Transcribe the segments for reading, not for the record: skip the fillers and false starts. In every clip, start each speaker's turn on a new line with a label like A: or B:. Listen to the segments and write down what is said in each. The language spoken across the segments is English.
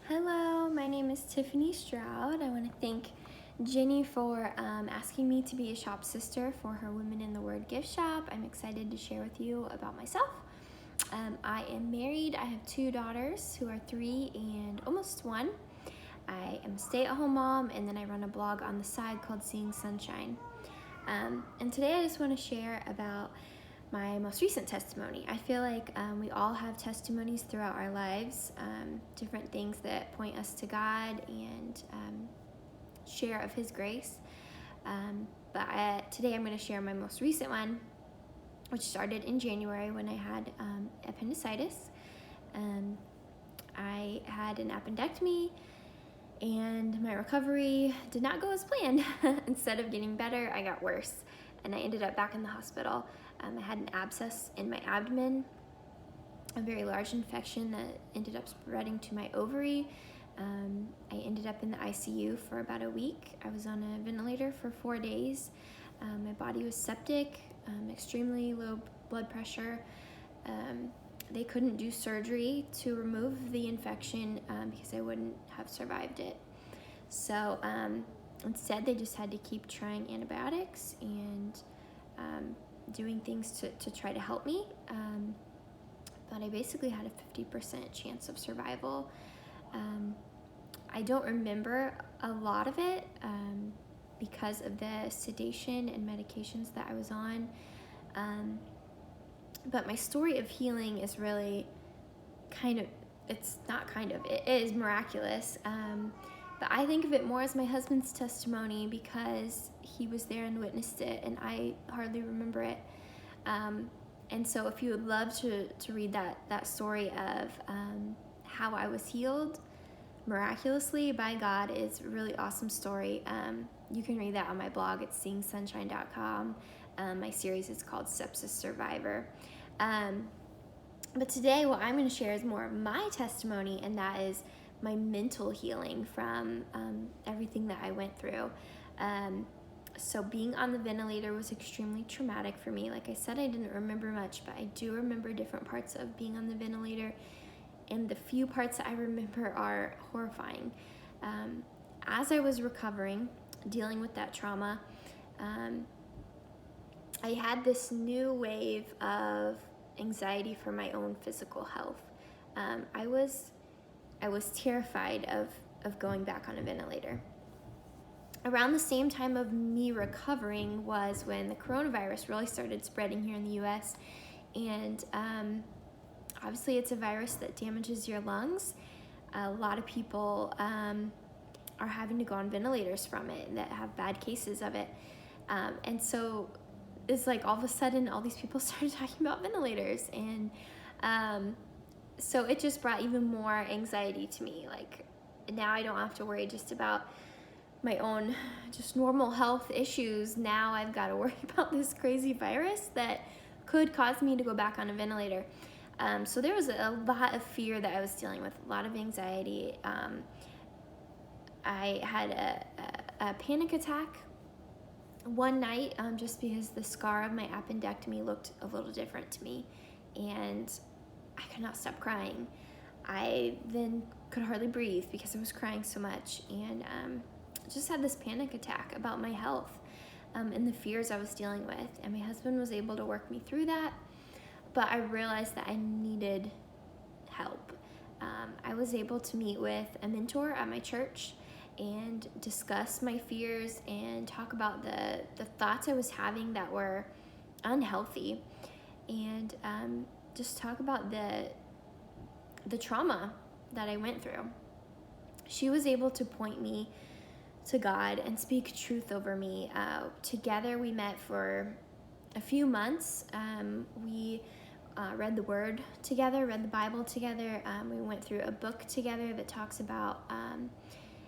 A: Hello, my name is Tiffany Stroud. I want to thank Jenny for asking me to be a shop sister for her Women in the Word gift shop. I'm excited to share with you about myself. I am married. I have two daughters who are 3 and almost 1. I am a stay-at-home mom, and then I run a blog on the side called Seeing Sunshine. And today I just want to share about my most recent testimony. I feel like we all have testimonies throughout our lives, different things that point us to God and share of His grace. But today I'm going to share my most recent one, which started in January when I had appendicitis. I had an appendectomy, and my recovery did not go as planned. Instead of getting better, I got worse, and I ended up back in the hospital. I had an abscess in my abdomen, a very large infection that ended up spreading to my ovary. I ended up in the ICU for about a week. I was on a ventilator for 4 days. My body was septic, extremely low blood pressure. They couldn't do surgery to remove the infection because I wouldn't have survived it. So instead, they just had to keep trying antibiotics and doing things to try to help me. But I basically had a 50% chance of survival. I don't remember a lot of it because of the sedation and medications that I was on. But my story of healing is really it is miraculous. But I think of it more as my husband's testimony because he was there and witnessed it, and I hardly remember it. And so if you would love to read that story of how I was healed miraculously by God, it's a really awesome story. You can read that on my blog. It's seeingsunshine.com. My series is called Sepsis Survivor. But today what I'm going to share is more of my testimony, and that is my mental healing from everything that I went through. So being on the ventilator was extremely traumatic for me. Like I said, I didn't remember much, but I do remember different parts of being on the ventilator, and the few parts that I remember are horrifying. As I was recovering, dealing with that trauma, I had this new wave of anxiety for my own physical health. I was terrified of going back on a ventilator. Around the same time of me recovering was when the coronavirus really started spreading here in the U.S. And obviously it's a virus that damages your lungs. A lot of people are having to go on ventilators from it that have bad cases of it. And so it's like all of a sudden all these people started talking about ventilators, and so it just brought even more anxiety to me. Like now I don't have to worry just about my own just normal health issues. Now I've got to worry about this crazy virus that could cause me to go back on a ventilator. So there was a lot of fear that I was dealing with, a lot of anxiety. I had a panic attack one night just because the scar of my appendectomy looked a little different to me, and I could not stop crying. I then could hardly breathe because I was crying so much, and just had this panic attack about my health and the fears I was dealing with. And my husband was able to work me through that, but I realized that I needed help. I was able to meet with a mentor at my church and discuss my fears and talk about the thoughts I was having that were unhealthy, and just talk about the trauma that I went through. She was able to point me to God and speak truth over me. Together we met for a few months. We read the Word together, read the Bible together. We went through a book together that talks about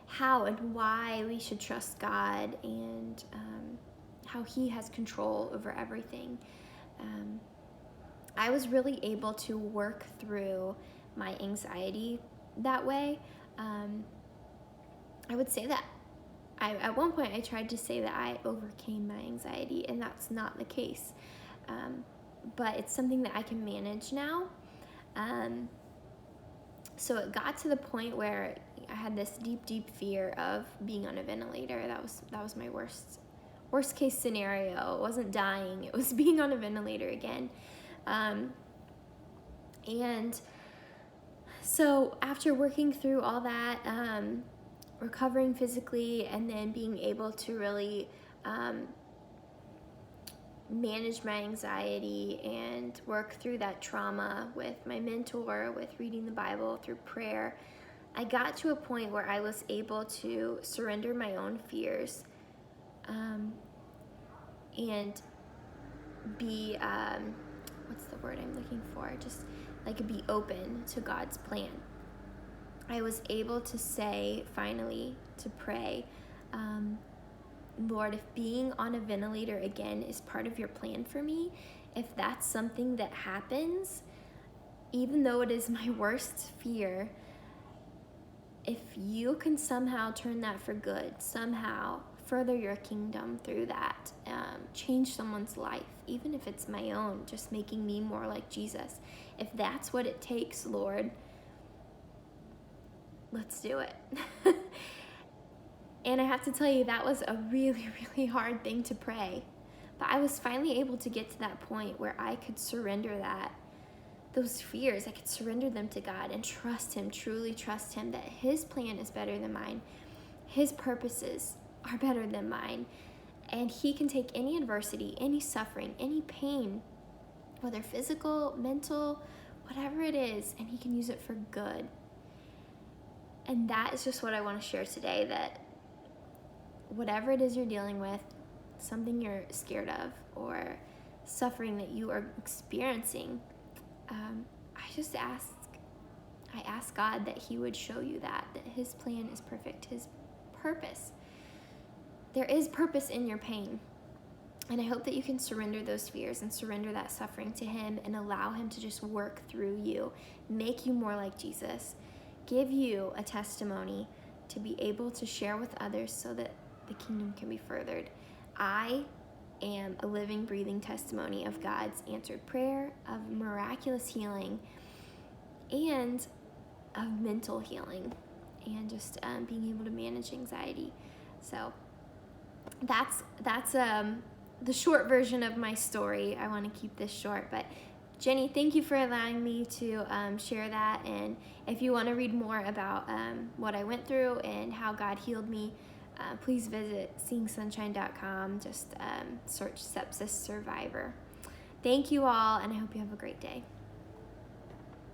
A: how and why we should trust God, and how He has control over everything. I was really able to work through my anxiety that way. I would say that at one point I tried to say that I overcame my anxiety, and that's not the case. But it's something that I can manage now. So it got to the point where, I had this deep fear of being on a ventilator. That was my worst case scenario. It wasn't dying, it was being on a ventilator again. And so after working through all that, recovering physically, and then being able to really manage my anxiety and work through that trauma with my mentor, with reading the Bible, through prayer, I got to a point where I was able to surrender my own fears, and be, what's the word I'm looking for? Just like be open to God's plan. I was able to say, finally, to pray, Lord, if being on a ventilator again is part of your plan for me, if that's something that happens, even though it is my worst fear, if you can somehow turn that for good, somehow further your kingdom through that, change someone's life, even if it's my own, just making me more like Jesus. If that's what it takes, Lord, let's do it. And I have to tell you, that was a really, really hard thing to pray. But I was finally able to get to that point where I could surrender those fears. I could surrender them to God and trust Him, truly trust Him, that His plan is better than mine. His purposes are better than mine. And He can take any adversity, any suffering, any pain, whether physical, mental, whatever it is, and He can use it for good. And that is just what I want to share today, that whatever it is you're dealing with, something you're scared of, or suffering that you are experiencing, I ask God that He would show you that His plan is perfect, His purpose. There is purpose in your pain. And I hope that you can surrender those fears and surrender that suffering to Him and allow Him to just work through you, make you more like Jesus, give you a testimony to be able to share with others so that the kingdom can be furthered. I am a living, breathing testimony of God's answered prayer, of miraculous healing, and of mental healing, and just being able to manage anxiety. So that's the short version of my story. I want to keep this short, but Jenny, thank you for allowing me to share that. And if you want to read more about what I went through and how God healed me, please visit seeingsunshine.com. Just search Sepsis Survivor. Thank you all, and I hope you have a great day.